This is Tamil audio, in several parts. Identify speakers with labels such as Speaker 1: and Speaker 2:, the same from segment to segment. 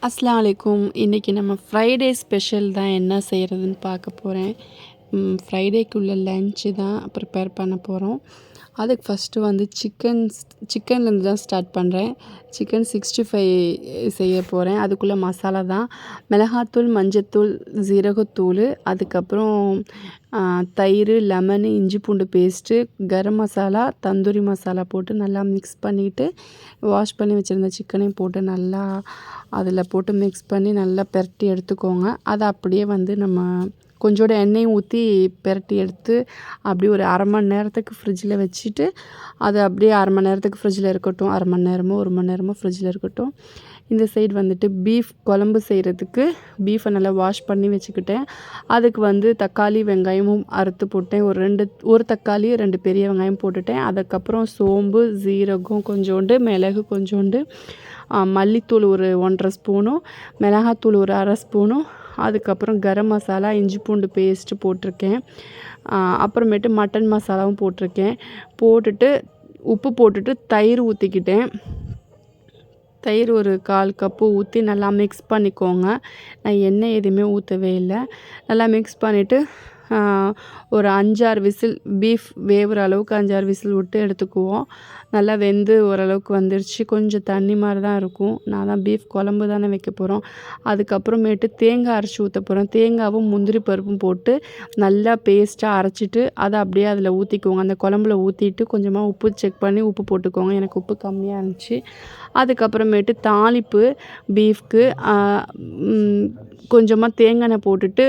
Speaker 1: அஸ்ஸலாமு அலைக்கும். இன்றைக்கி நம்ம ஃப்ரைடே ஸ்பெஷல் தான் என்ன செய்கிறதுன்னு பார்க்க போகிறேன். ஃப்ரைடேக்குள்ள லன்ச்சு தான் ப்ரிப்பேர் பண்ண போகிறோம். அதுக்கு ஃபஸ்ட்டு வந்து சிக்கன்லேருந்து தான் ஸ்டார்ட் பண்ணுறேன். சிக்கன் 65 செய்ய போகிறேன். அதுக்குள்ளே மசாலா தான் மிளகாத்தூள், மஞ்சத்தூள், ஜீரகத்தூள், அதுக்கப்புறம் தயிர், லெமனு, இஞ்சி பூண்டு பேஸ்ட்டு, கரம் மசாலா, தந்தூரி மசாலா போட்டு நல்லா மிக்ஸ் பண்ணிவிட்டு வாஷ் பண்ணி வச்சுருந்த சிக்கனையும் போட்டு நல்லா அதில் போட்டு மிக்ஸ் பண்ணி நல்லா பெரட்டி எடுத்துக்கோங்க. அதை அப்படியே வந்து நம்ம கொஞ்சோண்டு எண்ணெயும் ஊற்றி பெரட்டி எடுத்து அப்படியே ஒரு அரை மணி நேரத்துக்கு ஃப்ரிட்ஜில் வச்சுட்டு அது அப்படியே அரை மணி நேரத்துக்கு ஃப்ரிட்ஜில் இருக்கட்டும். அரை மணி நேரமோ 1 மணி நேரமோ ஃப்ரிட்ஜில் இருக்கட்டும். இந்த சைடு வந்துட்டு பீஃப் குழம்பு செய்கிறதுக்கு பீஃபை நல்லா வாஷ் பண்ணி வச்சுக்கிட்டேன். அதுக்கு வந்து தக்காளி, வெங்காயமும் அறுத்து போட்டேன். ஒரு தக்காளி 2 பெரிய வெங்காயம் போட்டுட்டேன். அதுக்கப்புறம் சோம்பு, ஜீரகம் கொஞ்சோண்டு, மிளகு கொஞ்சோண்டு, மல்லித்தூள் ஒரு 1½ ஸ்பூனும், மிளகாத்தூள் ஒரு அரை ஸ்பூனும், அதுக்கப்புறம் கரம் மசாலா, இஞ்சி பூண்டு பேஸ்ட்டு போட்டிருக்கேன். அப்புறமேட்டு மட்டன் மசாலாவும் போட்டிருக்கேன். போட்டுட்டு உப்பு போட்டுட்டு தயிர் ஊற்றிக்கிட்டேன். தயிர் ஒரு 1/4 கப்பு ஊற்றி நல்லா மிக்ஸ் பண்ணிக்கோங்க. நான் எண்ணெய் எதுவுமே ஊற்றவே இல்லை. நல்லா மிக்ஸ் பண்ணிவிட்டு ஒரு 5-6 விசில் பீஃப் வேவுற அளவுக்கு 5-6 விசில் விட்டு எடுத்துக்குவோம். நல்லா வெந்து ஓரளவுக்கு வந்துருச்சு. கொஞ்சம் தண்ணி மாதிரி தான் இருக்கும். நான் தான் பீஃப் குழம்பு தானே வைக்க போகிறோம். அதுக்கப்புறமேட்டு தேங்காய் அரைச்சி ஊற்ற போகிறோம். தேங்காவும் முந்திரி பருப்பும் போட்டு நல்லா பேஸ்ட்டாக அரைச்சிட்டு அதை அப்படியே அதில் ஊற்றிக்குவோங்க. அந்த குழம்புல ஊற்றிட்டு கொஞ்சமாக உப்பு செக் பண்ணி உப்பு போட்டுக்கோங்க. எனக்கு உப்பு கம்மியாக இருந்துச்சு. அதுக்கப்புறமேட்டு தாளிப்பு பீஃப்க்கு கொஞ்சமாக தேங்காய் எண்ணெய் போட்டுட்டு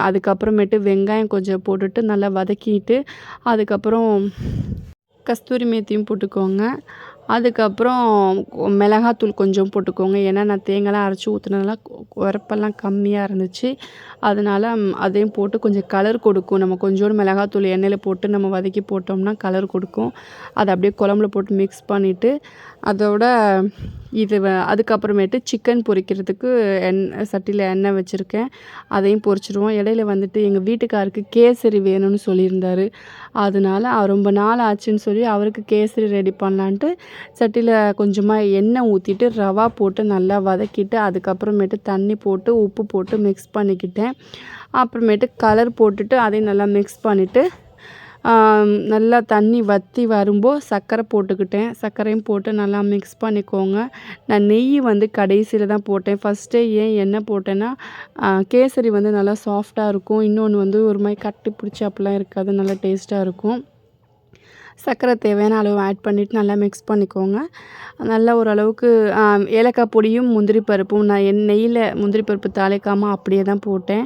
Speaker 1: அதுக்கப்புறமேட்டு வெங்காயம் கொஞ்சம் போட்டுட்டு நல்லா வதக்கிட்டு அதுக்கப்புறம் கஸ்தூரி மேத்தியும் போட்டுக்கோங்க. அதுக்கப்புறம் மிளகாத்தூள் கொஞ்சம் போட்டுக்கோங்க. ஏன்னா நான் தேங்காய்லாம் அரைச்சி ஊற்றுனதுனால உரப்பெல்லாம் கம்மியாக இருந்துச்சு. அதனால் அதையும் போட்டு கொஞ்சம் கலர் கொடுக்கும். நம்ம கொஞ்சோண்டு மிளகாத்தூள் எண்ணெயில் போட்டு நம்ம வதக்கி போட்டோம்னா கலர் கொடுக்கும். அதை அப்படியே குழம்புல போட்டு மிக்ஸ் பண்ணிவிட்டு அதோட அதுக்கப்புறமேட்டு சிக்கன் பொரிக்கிறதுக்கு சட்டியில் எண்ணெய் வச்சுருக்கேன். அதையும் பொரிச்சிடுவோம். இடையில வந்துட்டு எங்கள் வீட்டுக்காருக்கு கேசரி வேணும்னு சொல்லியிருந்தார். அதனால ரொம்ப நாள் ஆச்சுன்னு சொல்லி அவருக்கு கேசரி ரெடி பண்ணலான்ட்டு சட்டியில் கொஞ்சமாக எண்ணெய் ஊற்றிட்டு ரவா போட்டு நல்லா வதக்கிட்டு அதுக்கப்புறமேட்டு தண்ணி போட்டு உப்பு போட்டு மிக்ஸ் பண்ணிக்கிட்டேன். அப்புறமேட்டு கலர் போட்டுட்டு அதையும் நல்லா மிக்ஸ் பண்ணிவிட்டு நல்லா தண்ணி வற்றி வரும்போது சர்க்கரை போட்டுக்கிட்டேன். சர்க்கரையும் போட்டு நல்லா மிக்ஸ் பண்ணிக்கோங்க. நான் நெய் வந்து கடைசியில் தான் போட்டேன். ஃபஸ்ட்டே ஏன் எண்ணெய் போட்டேன்னா கேசரி வந்து நல்லா சாஃப்டாக இருக்கும். இன்னொன்று வந்து ஒரு மாதிரி கட்டி பிடிச்சி அப்படிலாம் இருக்காது. நல்லா டேஸ்ட்டாக இருக்கும். சர்க்கரை தேவையான அளவு ஆட் பண்ணிவிட்டு நல்லா மிக்ஸ் பண்ணிக்கோங்க. நல்லா ஓரளவுக்கு ஏலக்காய் பொடியும் முந்திரி பருப்பும் நான் நெய்யில் முந்திரி பருப்பு தாளிக்காமல் அப்படியே தான் போட்டேன்.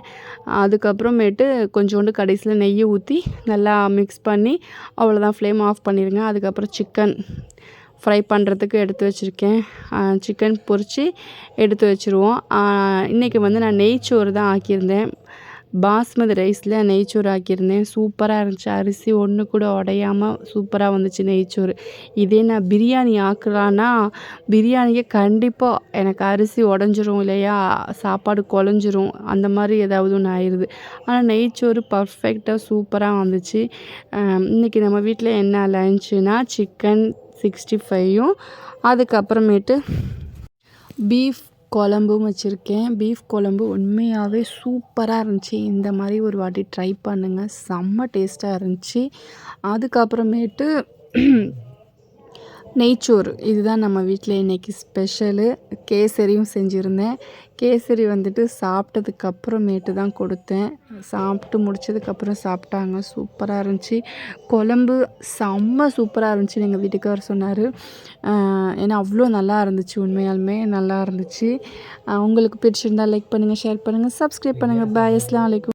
Speaker 1: அதுக்கப்புறமேட்டு கொஞ்சோண்டு கடைசியில் நெய் ஊற்றி நல்லா மிக்ஸ் பண்ணி அவ்வளோதான், ஃப்ளேம் ஆஃப் பண்ணிடுங்க. அதுக்கப்புறம் சிக்கன் ஃப்ரை பண்ணுறதுக்கு எடுத்து வச்சுருக்கேன். சிக்கன் பொரித்து எடுத்து வச்சுருவோம். இன்றைக்கி வந்து நான் நெய்ச்சோறு தான் ஆக்கியிருந்தேன். பாஸ்மதி ரைஸில் நெய்ச்சோறு ஆக்கியிருந்தேன். சூப்பராக இருந்துச்சு. அரிசி ஒன்று கூட உடையாமல் சூப்பராக வந்துச்சு நெய்ச்சோறு. இதே நான் பிரியாணி ஆக்கலான்னா பிரியாணிக்கு கண்டிப்பாக எனக்கு அரிசி உடஞ்சிரும் இல்லையா, சாப்பாடு குழஞ்சிரும், அந்த மாதிரி ஏதாவது ஒன்று ஆயிடுது. ஆனால் நெய்ச்சோறு பர்ஃபெக்டாக சூப்பராக வந்துச்சு. இன்றைக்கி நம்ம வீட்டில் என்ன லன்ச்சுனா சிக்கன் 65யும் அதுக்கப்புறமேட்டு பீஃப் குழம்பும் வச்சுருக்கேன். பீஃப் குழம்பு உண்மையாகவே சூப்பராக இருந்துச்சு. இந்த மாதிரி ஒரு வாட்டி ட்ரை பண்ணுங்கள். செம்ம டேஸ்ட்டாக இருந்துச்சு. அதுக்கப்புறமேட்டு நெய்ச்சோறு இதுதான் நம்ம வீட்டில் இன்றைக்கி ஸ்பெஷலு. கேசரியும் செஞ்சுருந்தேன். கேசரி வந்துட்டு சாப்பிட்டதுக்கப்புறமேட்டு தான் கொடுத்தேன். சாப்பிட்டு முடிச்சதுக்கப்புறம் சாப்பிட்டாங்க. சூப்பராக இருந்துச்சு. குழம்பு செம்ம சூப்பராக இருந்துச்சுன்னு எங்கள் வீட்டுக்காரர் சொன்னார். ஏன்னா அவ்வளோ நல்லா இருந்துச்சு. உண்மையாலுமே நல்லா இருந்துச்சு. உங்களுக்கு பிடிச்சிருந்தால் லைக் பண்ணுங்கள், ஷேர் பண்ணுங்கள், சப்ஸ்கிரைப் பண்ணுங்கள். பாய். அஸ்ஸலாமு அலைக்கும்.